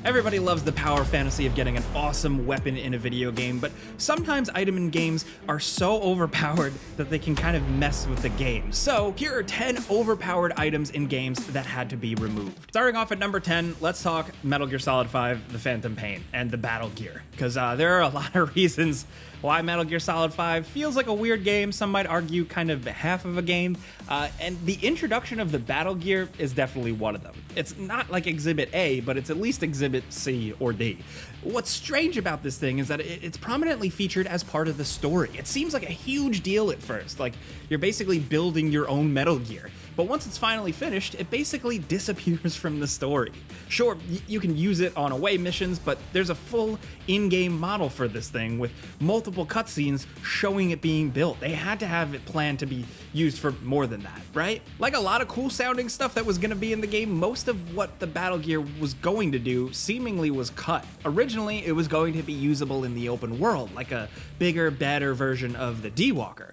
Everybody loves the power fantasy of getting an awesome weapon in a video game, but sometimes items in games are so overpowered that they can kind of mess with the game. So here are 10 overpowered items in games that had to be removed. Starting off at number 10, let's talk Metal Gear Solid 5, The Phantom Pain, and the Battle Gear, because there are a lot of reasons why Metal Gear Solid 5 feels like a weird game. Some might argue kind of half of a game, and the introduction of the Battle Gear is definitely one of them. It's not like Exhibit A, but it's at least Exhibit C or D. What's strange about this thing is that it's prominently featured as part of the story. It seems like a huge deal at first, like you're basically building your own Metal Gear. But once it's finally finished, it basically disappears from the story. Sure, you can use it on away missions, but there's a full in-game model for this thing with multiple cutscenes showing it being built. They had to have it planned to be used for more than that, right? Like a lot of cool sounding stuff that was going to be in the game, most of what the Battle Gear was going to do seemingly was cut. Originally, it was going to be usable in the open world, like a bigger, better version of the D-Walker.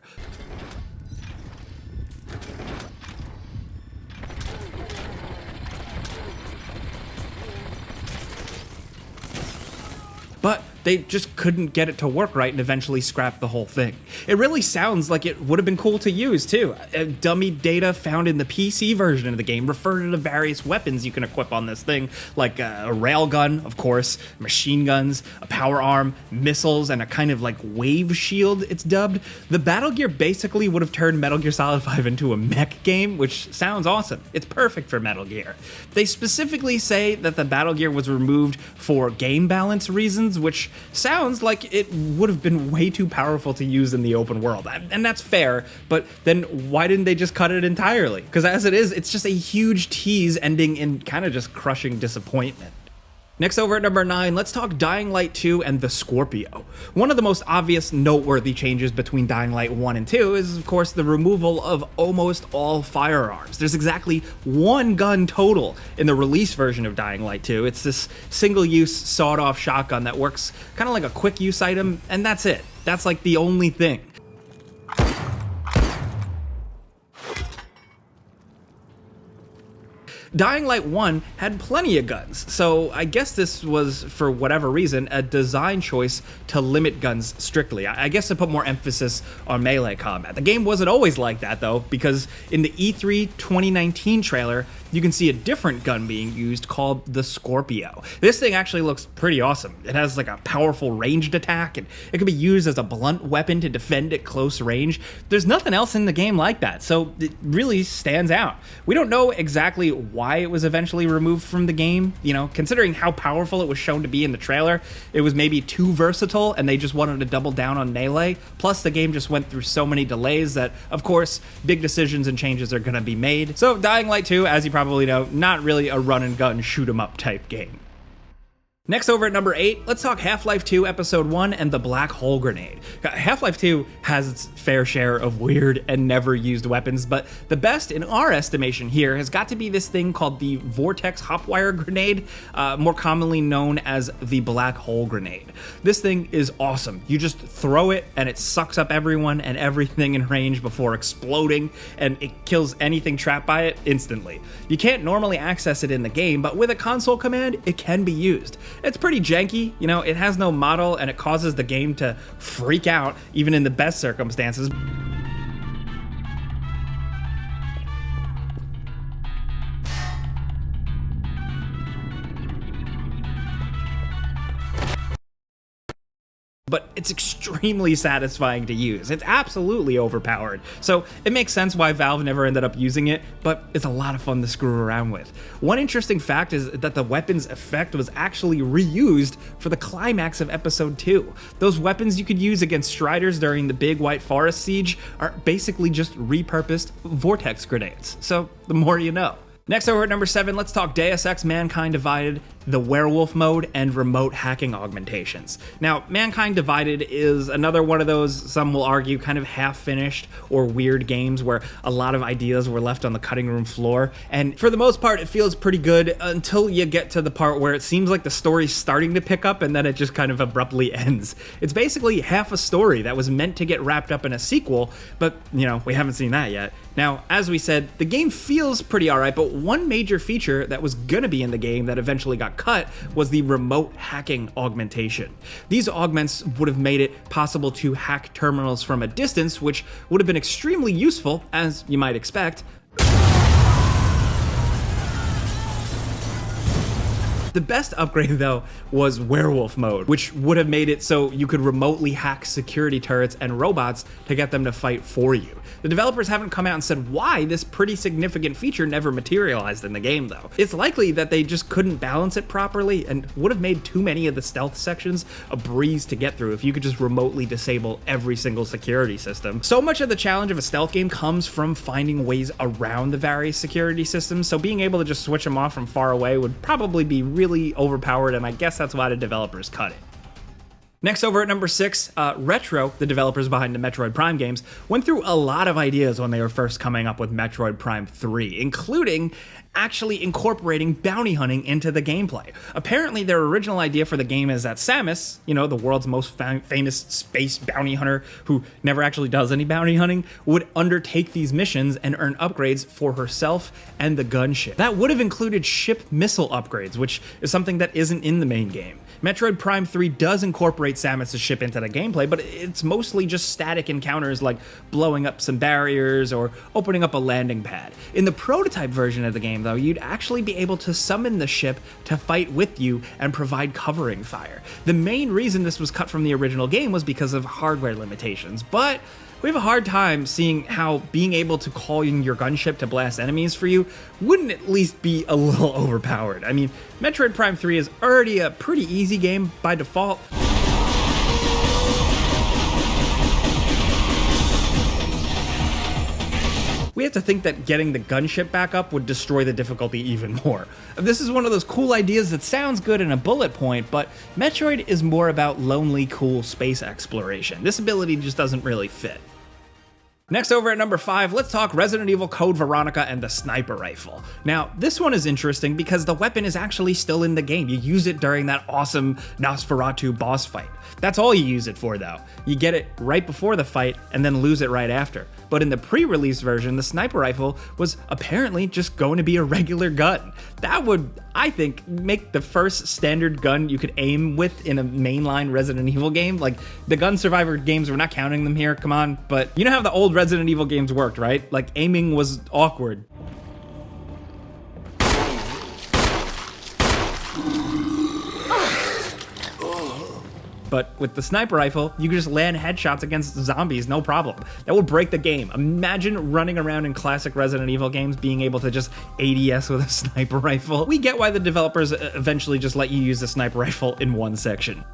But they just couldn't get it to work right and eventually scrapped the whole thing. It really sounds like it would have been cool to use too. Dummy data found in the PC version of the game refer to the various weapons you can equip on this thing, like a railgun, of course, machine guns, a power arm, missiles, and a kind of like wave shield, it's dubbed. The Battle Gear basically would have turned Metal Gear Solid 5 into a mech game, which sounds awesome. It's perfect for Metal Gear. They specifically say that the Battle Gear was removed for game balance reasons, which sounds like it would have been way too powerful to use in the open world. And that's fair, but then why didn't they just cut it entirely? Because as it is, it's just a huge tease ending in kind of just crushing disappointment. Next, over at number 9, let's talk Dying Light 2 and the Scorpio. One of the most obvious noteworthy changes between Dying Light 1 and 2 is, of course, the removal of almost all firearms. There's exactly one gun total in the release version of Dying Light 2. It's this single-use sawed-off shotgun that works kind of like a quick-use item, and that's it. That's like the only thing. Dying Light 1 had plenty of guns, so I guess this was, for whatever reason, a design choice to limit guns strictly. I guess to put more emphasis on melee combat. The game wasn't always like that, though, because in the E3 2019 trailer, you can see a different gun being used called the Scorpio. This thing actually looks pretty awesome. It has like a powerful ranged attack, and it can be used as a blunt weapon to defend at close range. There's nothing else in the game like that, so it really stands out. We don't know exactly why it was eventually removed from the game. You know, considering how powerful it was shown to be in the trailer, it was maybe too versatile and they just wanted to double down on melee. Plus the game just went through so many delays that, of course, big decisions and changes are going to be made. So Dying Light 2, as you probably know, not really a run and gun shoot 'em up type game. Next, over at number 8, let's talk Half-Life 2 Episode 1 and the Black Hole Grenade. Half-Life 2 has its fair share of weird and never used weapons, but the best in our estimation here has got to be this thing called the Vortex Hopwire Grenade, more commonly known as the Black Hole Grenade. This thing is awesome. You just throw it and it sucks up everyone and everything in range before exploding, and it kills anything trapped by it instantly. You can't normally access it in the game, but with a console command, it can be used. It's pretty janky, you know, it has no model and it causes the game to freak out even in the best circumstances. But it's extremely satisfying to use. It's absolutely overpowered. So it makes sense why Valve never ended up using it, but it's a lot of fun to screw around with. One interesting fact is that the weapon's effect was actually reused for the climax of Episode 2. Those weapons you could use against Striders during the Big White Forest siege are basically just repurposed vortex grenades. So the more you know. Next, over at number 7, let's talk Deus Ex Mankind Divided, the werewolf mode, and remote hacking augmentations. Now, Mankind Divided is another one of those, some will argue, kind of half-finished or weird games where a lot of ideas were left on the cutting room floor, and for the most part, it feels pretty good until you get to the part where it seems like the story's starting to pick up and then it just kind of abruptly ends. It's basically half a story that was meant to get wrapped up in a sequel, but, you know, we haven't seen that yet. Now, as we said, the game feels pretty alright, but one major feature that was gonna be in the game that eventually got got cut was the remote hacking augmentation. These augments would have made it possible to hack terminals from a distance, which would have been extremely useful, as you might expect. The best upgrade, though, was werewolf mode, which would have made it so you could remotely hack security turrets and robots to get them to fight for you. The developers haven't come out and said why this pretty significant feature never materialized in the game, though. It's likely that they just couldn't balance it properly and would have made too many of the stealth sections a breeze to get through if you could just remotely disable every single security system. So much of the challenge of a stealth game comes from finding ways around the various security systems, so being able to just switch them off from far away would probably be really overpowered, and I guess that's why the developers cut it. Next, over at number 6, Retro, the developers behind the Metroid Prime games, went through a lot of ideas when they were first coming up with Metroid Prime 3, including actually incorporating bounty hunting into the gameplay. Apparently, their original idea for the game is that Samus, the world's most famous space bounty hunter who never actually does any bounty hunting, would undertake these missions and earn upgrades for herself and the gunship. That would have included ship missile upgrades, which is something that isn't in the main game. Metroid Prime 3 does incorporate Samus' ship into the gameplay, but it's mostly just static encounters like blowing up some barriers or opening up a landing pad. In the prototype version of the game, though, you'd actually be able to summon the ship to fight with you and provide covering fire. The main reason this was cut from the original game was because of hardware limitations, but we have a hard time seeing how being able to call in your gunship to blast enemies for you wouldn't at least be a little overpowered. I mean, Metroid Prime 3 is already a pretty easy game by default. We have to think that getting the gunship back up would destroy the difficulty even more. This is one of those cool ideas that sounds good in a bullet point, but Metroid is more about lonely, cool space exploration. This ability just doesn't really fit. Next, over at number 5, let's talk Resident Evil Code Veronica and the sniper rifle. Now, this one is interesting because the weapon is actually still in the game. You use it during that awesome Nosferatu boss fight. That's all you use it for, though. You get it right before the fight and then lose it right after. But in the pre-release version, the sniper rifle was apparently just going to be a regular gun. That would, I think, make the first standard gun you could aim with in a mainline Resident Evil game. Like, the Gun Survivor games, we're not counting them here, come on. But you know how the old Resident Evil games worked, right? Like, aiming was awkward. But with the sniper rifle, you can just land headshots against zombies, no problem. That will break the game. Imagine running around in classic Resident Evil games being able to just ADS with a sniper rifle. We get why the developers eventually just let you use the sniper rifle in one section.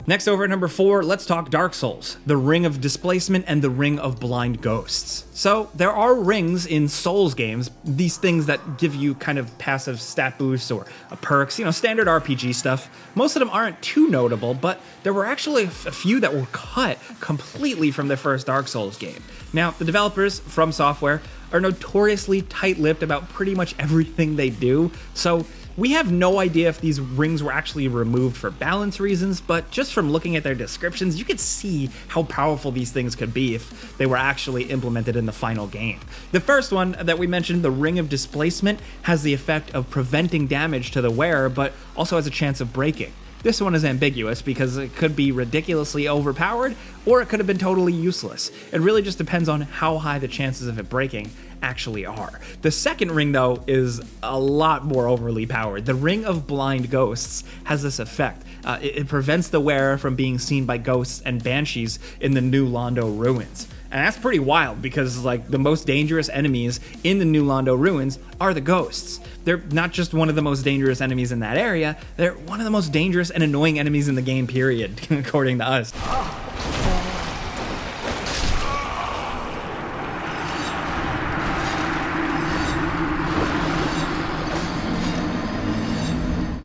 Next, over at number 4, let's talk Dark Souls, the Ring of Displacement and the Ring of Blind Ghosts. So, there are rings in Souls games, these things that give you kind of passive stat boosts or perks, standard RPG stuff. Most of them aren't too notable, but there were actually a few that were cut completely from the first Dark Souls game. Now, the developers, From Software, are notoriously tight-lipped about pretty much everything they do, so we have no idea if these rings were actually removed for balance reasons, but just from looking at their descriptions, you could see how powerful these things could be if they were actually implemented in the final game. The first one that we mentioned, the Ring of Displacement, has the effect of preventing damage to the wearer, but also has a chance of breaking. This one is ambiguous because it could be ridiculously overpowered, or it could have been totally useless. It really just depends on how high the chances of it breaking actually are. The second ring, though, is a lot more overly powered. The Ring of Blind Ghosts has this effect. It prevents the wearer from being seen by ghosts and banshees in the New Londo ruins. And that's pretty wild because, the most dangerous enemies in the New Londo ruins are the ghosts. They're not just one of the most dangerous enemies in that area, they're one of the most dangerous and annoying enemies in the game, period, according to us.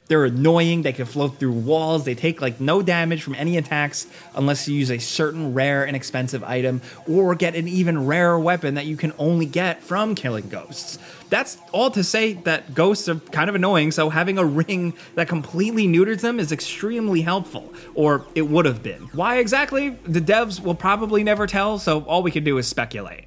They're annoying, they can float through walls, they take no damage from any attacks unless you use a certain rare and expensive item or get an even rarer weapon that you can only get from killing ghosts. That's all to say that ghosts are kind of annoying, so having a ring that completely neuters them is extremely helpful, or it would have been. Why exactly? The devs will probably never tell, so all we can do is speculate.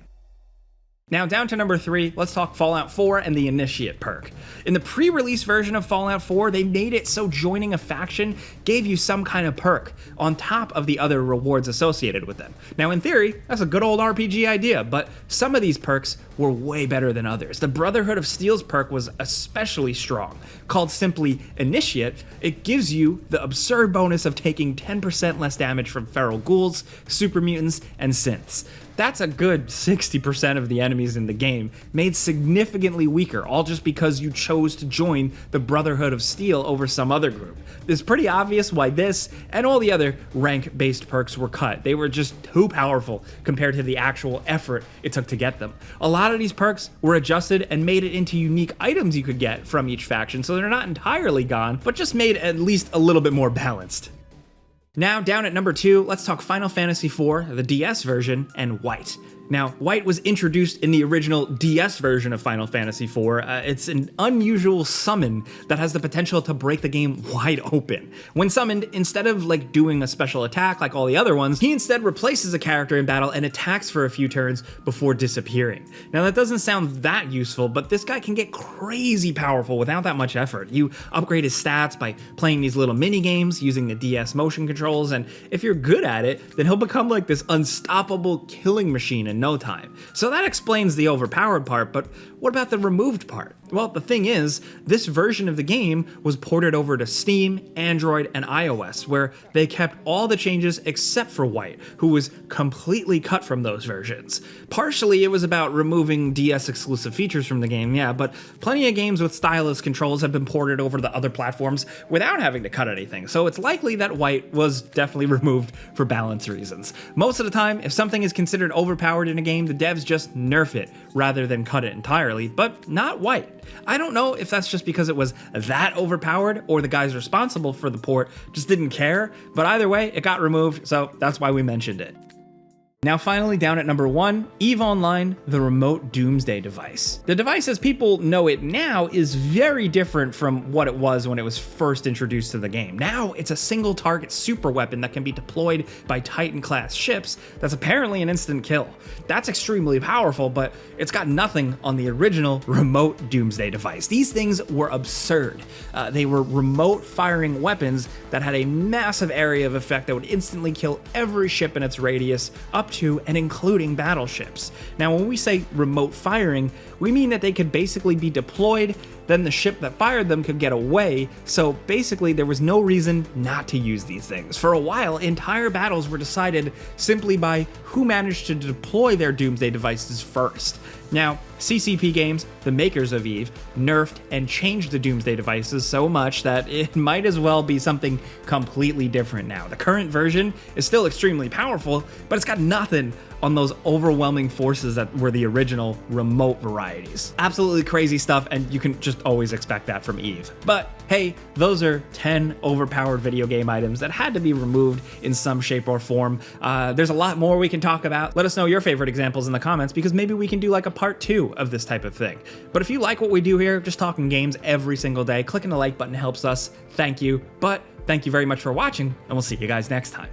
Now down to number 3, let's talk Fallout 4 and the Initiate perk. In the pre-release version of Fallout 4, they made it so joining a faction gave you some kind of perk on top of the other rewards associated with them. Now in theory, that's a good old RPG idea, but some of these perks were way better than others. The Brotherhood of Steel's perk was especially strong. Called simply Initiate, it gives you the absurd bonus of taking 10% less damage from feral ghouls, super mutants, and synths. That's a good 60% of the enemies in the game, made significantly weaker, all just because you chose to join the Brotherhood of Steel over some other group. It's pretty obvious why this and all the other rank-based perks were cut. They were just too powerful compared to the actual effort it took to get them. A lot of these perks were adjusted and made it into unique items you could get from each faction, so they're not entirely gone, but just made at least a little bit more balanced. Now, down at number 2, let's talk Final Fantasy IV, the DS version, and White. Now, White was introduced in the original DS version of Final Fantasy IV. It's an unusual summon that has the potential to break the game wide open. When summoned, instead of doing a special attack like all the other ones, he instead replaces a character in battle and attacks for a few turns before disappearing. Now, that doesn't sound that useful, but this guy can get crazy powerful without that much effort. You upgrade his stats by playing these little mini games using the DS motion controls, and if you're good at it, then he'll become like this unstoppable killing machine in no time. So that explains the overpowered part, but what about the removed part? Well, the thing is, this version of the game was ported over to Steam, Android, and iOS, where they kept all the changes except for White, who was completely cut from those versions. Partially, it was about removing DS exclusive features from the game, yeah, but plenty of games with stylus controls have been ported over to other platforms without having to cut anything, so it's likely that White was definitely removed for balance reasons. Most of the time, if something is considered overpowered in a game, the devs just nerf it rather than cut it entirely, but not White. I don't know if that's just because it was that overpowered or the guys responsible for the port just didn't care, but either way, it got removed, so that's why we mentioned it. Now finally, down at number 1, EVE Online, the remote doomsday device. The device as people know it now is very different from what it was when it was first introduced to the game. Now it's a single target super weapon that can be deployed by Titan class ships that's apparently an instant kill. That's extremely powerful, but it's got nothing on the original remote doomsday device. These things were absurd. They were remote firing weapons that had a massive area of effect that would instantly kill every ship in its radius, up to and including battleships. Now, when we say remote firing, we mean that they could basically be deployed, then the ship that fired them could get away, so basically there was no reason not to use these things. For a while, entire battles were decided simply by who managed to deploy their doomsday devices first. Now, CCP Games, the makers of EVE, nerfed and changed the doomsday devices so much that it might as well be something completely different now. The current version is still extremely powerful, but it's got nothing on those overwhelming forces that were the original remote varieties. Absolutely crazy stuff, and you can just always expect that from EVE. But hey, those are 10 overpowered video game items that had to be removed in some shape or form. There's a lot more we can talk about. Let us know your favorite examples in the comments, because maybe we can do like a part 2 of this type of thing. But if you like what we do here, just talking games every single day, clicking the like button helps us. Thank you. But thank you very much for watching, and we'll see you guys next time.